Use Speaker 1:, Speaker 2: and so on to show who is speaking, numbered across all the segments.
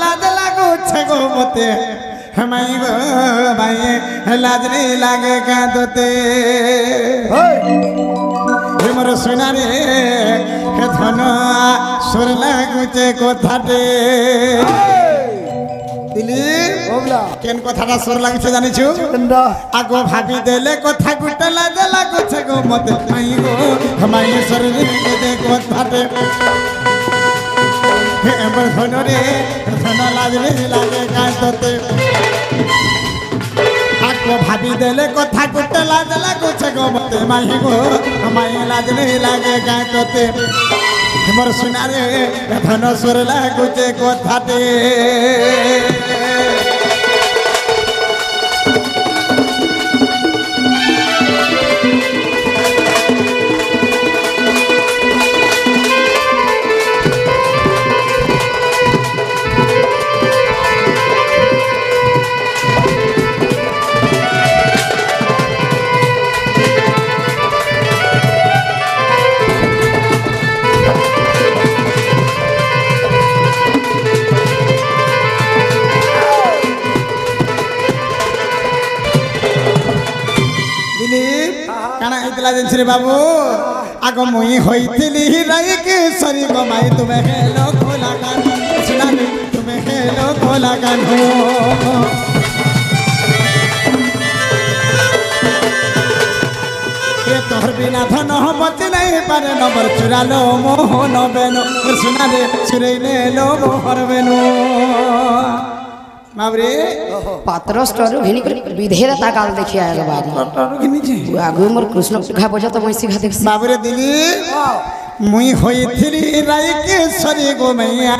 Speaker 1: लाज लागुछे गो मते हमाई गो भाई लाज नहीं लागे कांदते मोर सुनारे हे धन सुर लागुचे कथाटे दिलीप केन कथाटा सुर लागुचे जानिछु आगो भाभी देले कथा गुटे लाज लागुचे गो मते माई गो हमाई सुर लागुचे कथाटे हे मोर धन रे धन लाज नहीं लागे कांदते आगो भाभी देले कथा गुटे लाज लागुचे गो मते माई गो हमाई लाज नहीं लागे कांदते मोर सुनारे धन सुर लागुचे कथाटे रे बाबू आगो मुई होइथिली राइक सरी गमाई तुम्हें हेलो खोला कान सुना तुम्हें हेलो खोला कान हो ये तोहर बिना धन हो बच नहीं पारे नंबर चुरा लो मोह न बेनो सुना रे चुरे ले लो मोहर बेनो मावरे
Speaker 2: पात्र स्टोर घिनी विधेयता काल देखि आएगा बारी
Speaker 1: घिनी जे
Speaker 2: आगु मोर कृष्ण घा बजा तो मैं सिखा देख
Speaker 1: बाबरे दिली मुई होइथिली राइक सरी गो मैया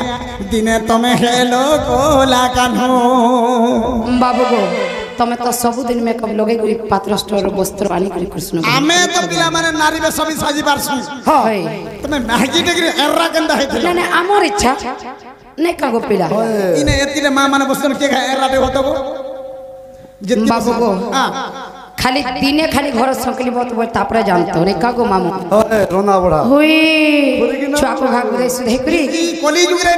Speaker 1: दिने तमे हेलो कोला कान्हो
Speaker 2: बाबू गो तमे तो सब दिन में कब लोगे गुरी पात्र स्टोर वस्त्र पानी करी कृष्ण
Speaker 1: आमे तो पिला माने नारी बे सभी साजी बारसु
Speaker 2: हाय
Speaker 1: तमे महगी डिग्री एर्रा गंदा हेथिला
Speaker 2: ना ना हमर इच्छा नहीं कागो पिला
Speaker 1: इने एतिले मां माने बसन के एर्राटे होतो गो
Speaker 2: बाबू गो हां खाली दिने खाली घर सकली बहुत बोल तापरे जानतो नहीं कागो मामू
Speaker 3: ओए रोना बड़ा
Speaker 2: हुई छुआ को भाग दे सुधे करी
Speaker 1: कोली जुग रे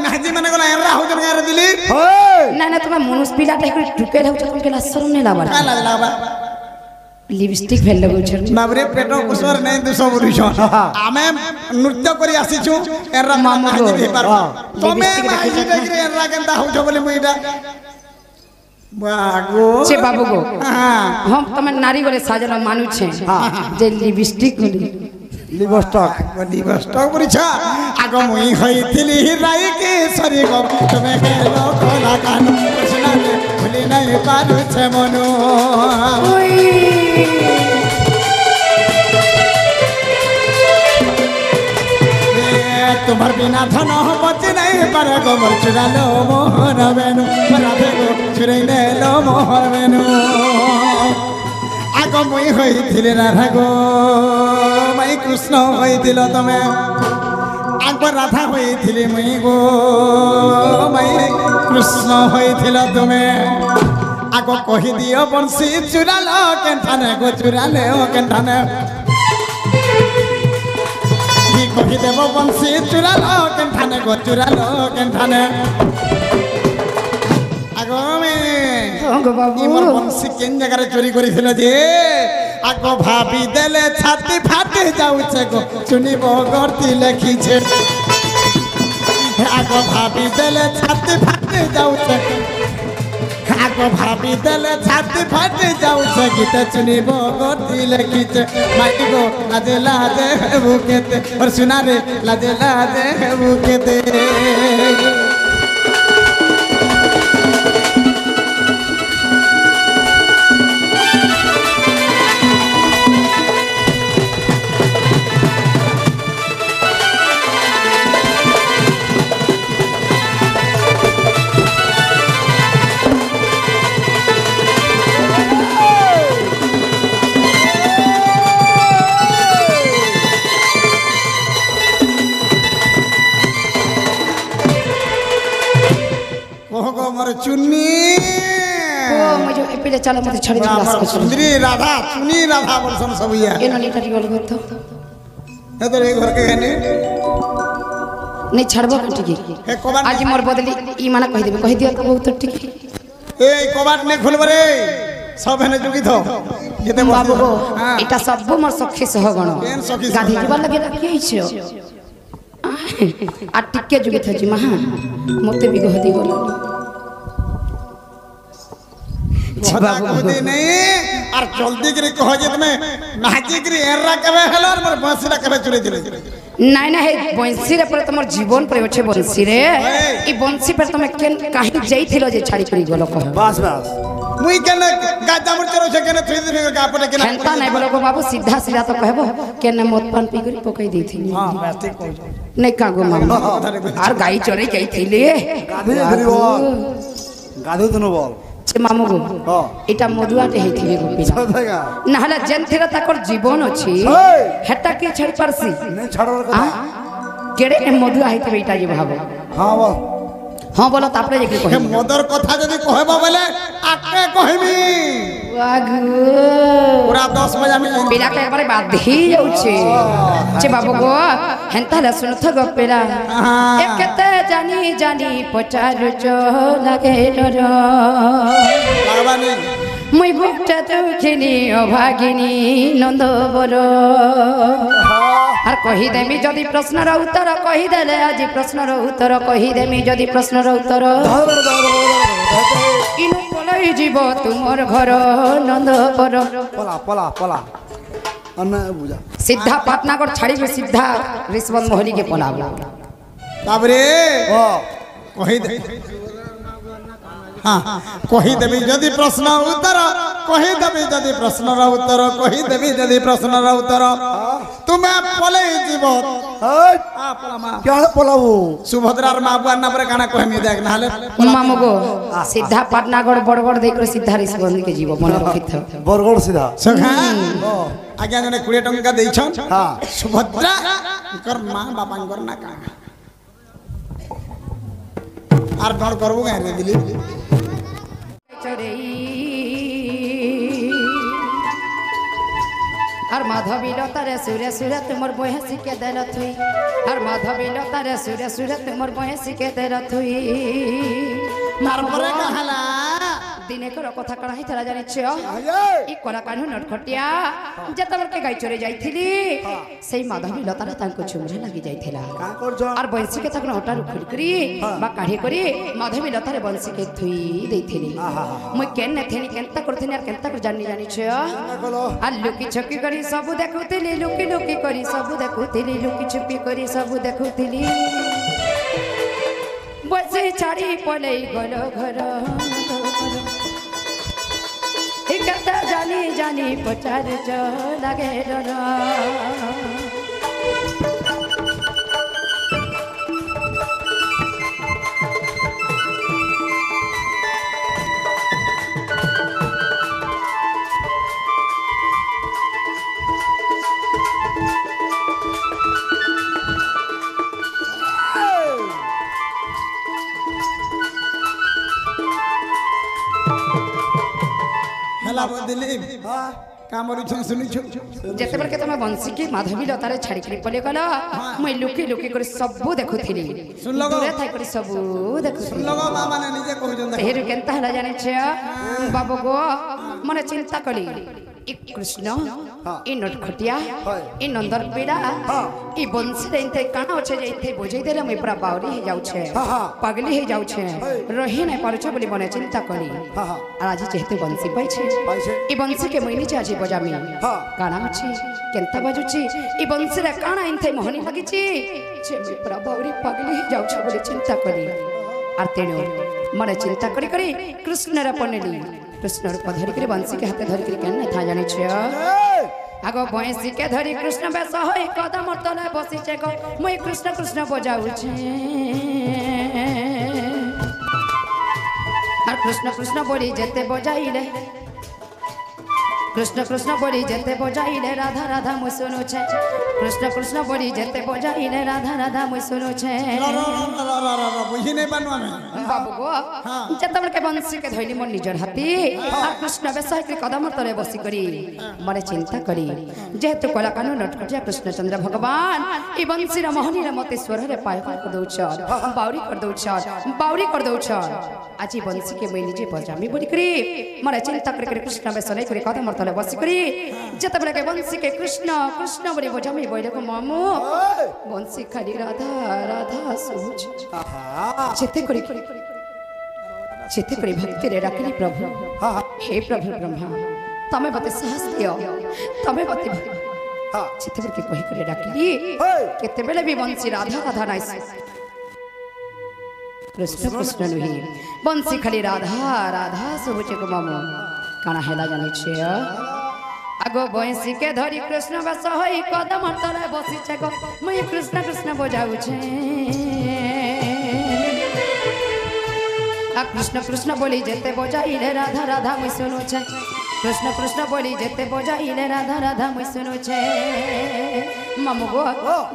Speaker 1: नाजी माने गला एर्रा हो जन गर दिली
Speaker 3: ओए
Speaker 2: ना ना तुम मनुष्य पिला टाइप ढुके रहू तुम के शर्म नहीं लाबा
Speaker 1: का लागबा
Speaker 2: लिपस्टिक फेल लगो छ
Speaker 1: बाबरे पेटो कुसर नहीं तो सब रुइछ आमे नृत्य करी आसीछु एर्रा
Speaker 2: मामू
Speaker 1: नाजी भी पार तमे
Speaker 2: लिपस्टिक
Speaker 1: माजी डिग्री एर्रा गंदा हो छ बोले मुइटा बागो
Speaker 2: से बाबू गो
Speaker 1: हां
Speaker 2: हम तमे नारी गरे साजन मानु छे जे लिपस्टिक
Speaker 3: लिपस्टक
Speaker 1: लिपस्टक परिछा आगो मुई होइथिली राई के सरी गो तमे हेलो कोला कान कृष्णा ने भूली नहीं पारु छे मनो तुम्हार बिना धन हो बच नहीं पर गो मोर चुरा लो मोहर बेनु राधे गो चुरे ले लो मोहर बेनु आगो मुई होइथिली राधा गो माई कृष्ण होइथिलो तमे आगो राधा होइथिली मुई गो माई कृष्ण होइथिलो तमे आगो कहि दियो बंसी चुरा लो केनठाने गो चुरा ले ओ केनठाने कही देव बंसी चुरा लो केनठाने गो चुरा लो केनठाने आगो में
Speaker 2: गो बाबू
Speaker 1: मोर बंसी केन जगह रे चोरी करिथिलो जे आगो भाभी देले छाती फाटी जाउछे गो चुनिबो गरती लेखी छे आगो भाभी देले छाती फाटी जाउछे आगो भाभी देले छाती फाटी जाउछे गीत चुनिबो गरती लेखी छे माटी गो लाजे लाजे बुकेते और सुना रे लाजे लाजे बुकेते चुन्नी
Speaker 2: मुझे एपिले चलो मते छड़ी क्लास को
Speaker 1: सुंदरी राधा चुनी राधा बरसन सब या
Speaker 2: एनो लीटर गल गतो
Speaker 1: हे तो एक घर के कहने
Speaker 2: नहीं छाड़बो टिके
Speaker 1: हे कबाट
Speaker 2: आज मोर बदली ई माना कहि देबे कहि दियो तो बहुत टिके
Speaker 1: ए कबाट ने खुलबे रे सब हेने जुगी थो जेते
Speaker 2: बाबू गो
Speaker 1: हां
Speaker 2: एटा सब मोर सखी सहगण
Speaker 1: केन सखी
Speaker 2: गाधी जीवा लगे रखी छ आ टिके जुगी थजी महा मते भी गहदी बोल
Speaker 1: बाबू नहीं और जल्दी करी कह जे तमे नाची करी एरा कबे हेलो और मोर बंसीला कबे चुरे चुरे
Speaker 2: नाइ ना हे बंसी रे पर तमर जीवन पर अछि बंसी रे ई बंसी पर तमे केन काहे जाइथिलो जे छाड़ी करी गलो कह
Speaker 3: बस बस
Speaker 1: मुई केन गाजा मुर चरो छे केन थ्री दिन का पटे केन
Speaker 2: हेंता नहीं बोलो को बाबू सीधा सीधा तो कहबो केन मत पान पी करी पकई देथिनी
Speaker 1: हां बस ठीक कहू
Speaker 2: नहीं कागो मामा आर गाई चरे जाइथिले
Speaker 3: गाधो तनो बोल
Speaker 2: छे मामू गो
Speaker 3: हां
Speaker 2: एटा मधुआटे हेथिबे गोपीना
Speaker 3: सदेगा
Speaker 2: नहला जेनथिरा ताकर जीवन अछि हेटा के छड़ परसी
Speaker 3: नहीं छाड़ो
Speaker 2: आ केड़े मधुआ हेथिबे एटा जे भाबो
Speaker 3: हां बोल
Speaker 2: हां बोलो तापरे जे
Speaker 1: हे
Speaker 2: कहि
Speaker 1: मदर कथा जदी कहबो बोले आके कहबी
Speaker 2: वागु
Speaker 1: पूरा 10 बजे में
Speaker 2: पेला के एकबारे बाधी जाउछे छे बाबू गो हेंता ले सुनथ गो पेला एकते जानी जानी पचार जो लागे डर
Speaker 1: बाबा नहीं
Speaker 2: मुई भुक्ता दुखिनी अभागिनी नंद बर आर कहि देमी जदि प्रश्नर उत्तर कहि देले आज प्रश्नर उत्तर कहि देमी जदि प्रश्नर उत्तर इनु पलाई जीव तुमर घर नंद बर
Speaker 3: पला पला पला अन्ना बुझा
Speaker 2: सीधा पाटनागढ़ छाड़ी के सीधा रिश्वत मोहली के पलाबो
Speaker 1: बाबरे
Speaker 3: ओ
Speaker 1: कहि दे हां कहि देबी जदी प्रश्न उत्तर कहि देबी जदी प्रश्नर उत्तर कहि देबी जदी प्रश्नर उत्तर तुमे पले जीव
Speaker 3: हाय
Speaker 1: आ पलामा
Speaker 3: क्या पलाबो
Speaker 1: सुभद्रार माबुआ नबरे काना कहमी देख नाले
Speaker 2: मामू गो सीधा पाटनागढ़ बड़गड़ देख सीधा रिश्वत के जीव मन रखिथ
Speaker 3: बरगड़ सीधा
Speaker 1: सखा आज्ञा जने 20 टंका देइछन
Speaker 3: हां
Speaker 1: सुभद्रा कर मां बापांकर ना का आर डर करबो गाय रे दिली
Speaker 2: আর মাধবী লতারে সুরে সুরে তোমার বহে শিখে দেল থুই আর মাধবী লতারে সুরে সুরে তোমার বহে শিখে দেল থুই
Speaker 1: তারপরে কাহালা
Speaker 2: দিনে কর কথা করা হইতলা জানিছ ই কলা কানু নটখটিয়া যেতবরকে গাই চরে যাইছিলি সেই মাধবী লতারে তাঙ্কু চুমরে লাগি যাইছিলা
Speaker 3: का करछ
Speaker 2: আর বংশীকে তখন ওটার উপর করি বা কাঢ়ি করি মাধবী লতারে বংশীকে থুই দেইছিলি মুই কেন থেনি কেনতা করথিনি আর কেনতা করে জানি জানিছ
Speaker 3: कलो
Speaker 2: আর লুকি ছকি করি সবু দেখুଥିଲି লুকি লুকি করি সবু দেখুଥିଲି লুকি ছুপি করি সবু দেখুଥିଲି বসে ছাড়ি পলেই গল ঘর এই কথা জানি জানি পচার চ লাগে ডর
Speaker 1: हेला दिली
Speaker 3: हां
Speaker 1: कामरी छन सुनिछु
Speaker 2: जेतेबेले के तमे बंसी के माधवी लतारे छाड़ी के पले गला मैं लुकी लुकी कर सबु देखुथिली
Speaker 1: सुनलो गो?
Speaker 2: दूरे थाई कर सबु देखुथिली
Speaker 1: लोग मामा ने निजे कहजन देख
Speaker 2: हेरु केनता हला जाने छ बाबू गो मने चिंता कली इ कृष्ण इ नटखटिया इ नंदर पीड़ा इ बंसी रेनते काना होछे जइते बुझै देले मैं पूरा बावरी हे जाउ छे पागली हे जाउ छे रही नै पारु छ बोली मने चिंता कली আর আজি যেহেতু বংশী পাইছে
Speaker 3: पाइছে
Speaker 2: এই বংশীকে মই নিজে আজি বজামি কানা আছে কেনতা বাজুছি এই বংশীরে কানা ইনতে মোহনি লাগিছি যে মই পুরা বাউরি পাগলি যাউছ বলে চিন্তা করি আর তেণু মনে চিন্তা করি করি কৃষ্ণর পনেলি কৃষ্ণর পধরি করে বংশীকে হাতে ধরি করে কেন থা জানিছ আগো বংশীকে ধরি কৃষ্ণ বেশ হই কদম তলে বসিছে গো মই কৃষ্ণ কৃষ্ণ বজাউছি আর কৃষ্ণ কৃষ্ণ বলি যেতে বজাইলে কৃষ্ণ কৃষ্ণ বলি যেতে বজাইলে রাধা রাধা মুই শুনুছে कृष्ण कृष्ण बोली जेते बजाइले राधा राधा मुई सुनुछे
Speaker 1: बुझी नहीं पानु हमें
Speaker 2: बाबू गो जते बड़के बंसी के धइली मन निजर हाथी आ कृष्ण बेसाय के कदम तले बसी करी मरे चिंता करी जेतु कला कानु नटखटिया कृष्णचंद्र भगवान ई बंसी रे मोहनी रे मते स्वर रे पाय कर दउछ बाउरी कर दउछ आज ई बंसी के मैं निजे बजामी बोली करी मरे चिंता करे कृष्ण बेसाय करे कदम तले बसी करी जते बड़के बंसी के कृष्ण कृष्ण बोली बजामी बोले को मामू बंसी खाली राधा राधा सोच चित्ते करी भक्ति रे रखली प्रभु हे प्रभु ब्रह्मा तमे बते साहस दियो तमे बते चित्ते के कहि करे रखली केते बेले भी बंसी राधा राधा नाइ कृष्ण कृष्ण नुही बंसी खाली राधा राधा सोचे को मामू काना हेला जानि छे आगो बंसी के धरी कृष्ण बस होई कदम तले बसी छे गो मैं कृष्ण कृष्ण बजाऊ छे कृष्ण कृष्ण बोली जेते बजाइले राधा राधा मुई सुनु छे कृष्ण कृष्ण बोली जेते बजाइले राधा राधा मुई सुनु छे मामू गो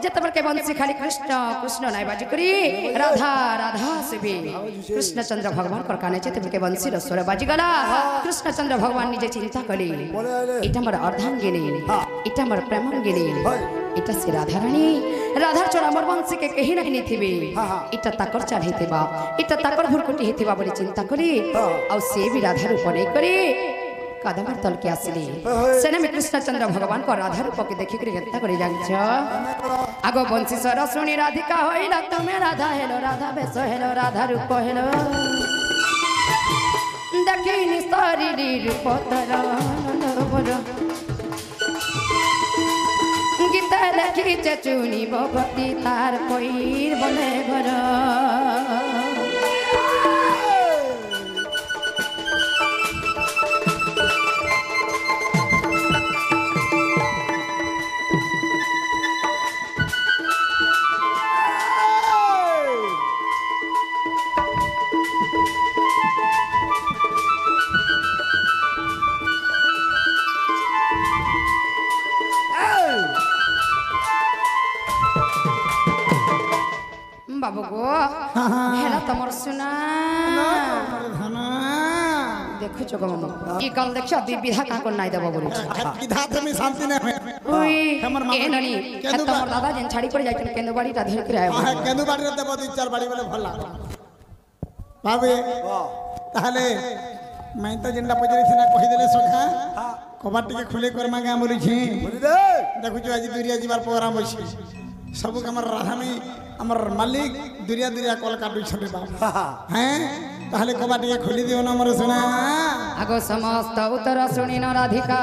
Speaker 2: जेते बड़के बंसी खाली कृष्ण कृष्ण नाइ बाजी करी राधा राधा सेबी कृष्णचंद्र भगवान कर काने जेते बड़के बंसी र स्वर बाजी गला कृष्णचंद्र भगवान निजे चिंता कली इटा मोर अर्धांगिनी इटा मोर प्रेमांगिनी इटा से राधा रानी राधा चोरा मोर बंसी के कहीं नहीं थिबे इटा ताकर चाल हेतिबा इटा ताकर भुरकुटी हेतिबा बोली चिंता करी आ से भी राधा रूप नहीं करी कदमर तल के आसली सेने में कृष्णचंद्र भगवान को राधा रूप के देखि करी गत्ता करी जान्छ आगो बंसी सर सुनी राधिका होइला तुमे Radha hello Radha base hello Radha रूप हेलो देखिनी सारी रूप तरा बोलो गीता लिखी चुनी भगवती तार कोई बने घर बाबू गो हेला तमर सुना देखो चोगो मामा ई कल देखो दी विधा का को नाइ देबो बोली
Speaker 1: विधा ते में शांति नहीं है
Speaker 2: ओई ए ननी तमर दादा जन छाड़ी पड़ जाय केंदो बाड़ी ता धर के आयो
Speaker 1: केंदो बाड़ी रे देबो दू चार बाड़ी बोले भला बाबे ताहले मैं तो जिंदा पजरी थिना कहि देले सखा कबाट के खुले करमा गा बोली छी
Speaker 3: बोली दे
Speaker 1: देखु जो आज दुरिया जीवार प्रोग्राम होछि सब हमर राधा में हमर मालिक दुरिया दुरिया कल काटु छबे बाबा हैं ताहले कबाट के खुली दियो ना हमर सुना
Speaker 2: आगो समस्त उत्तर सुनी न राधिका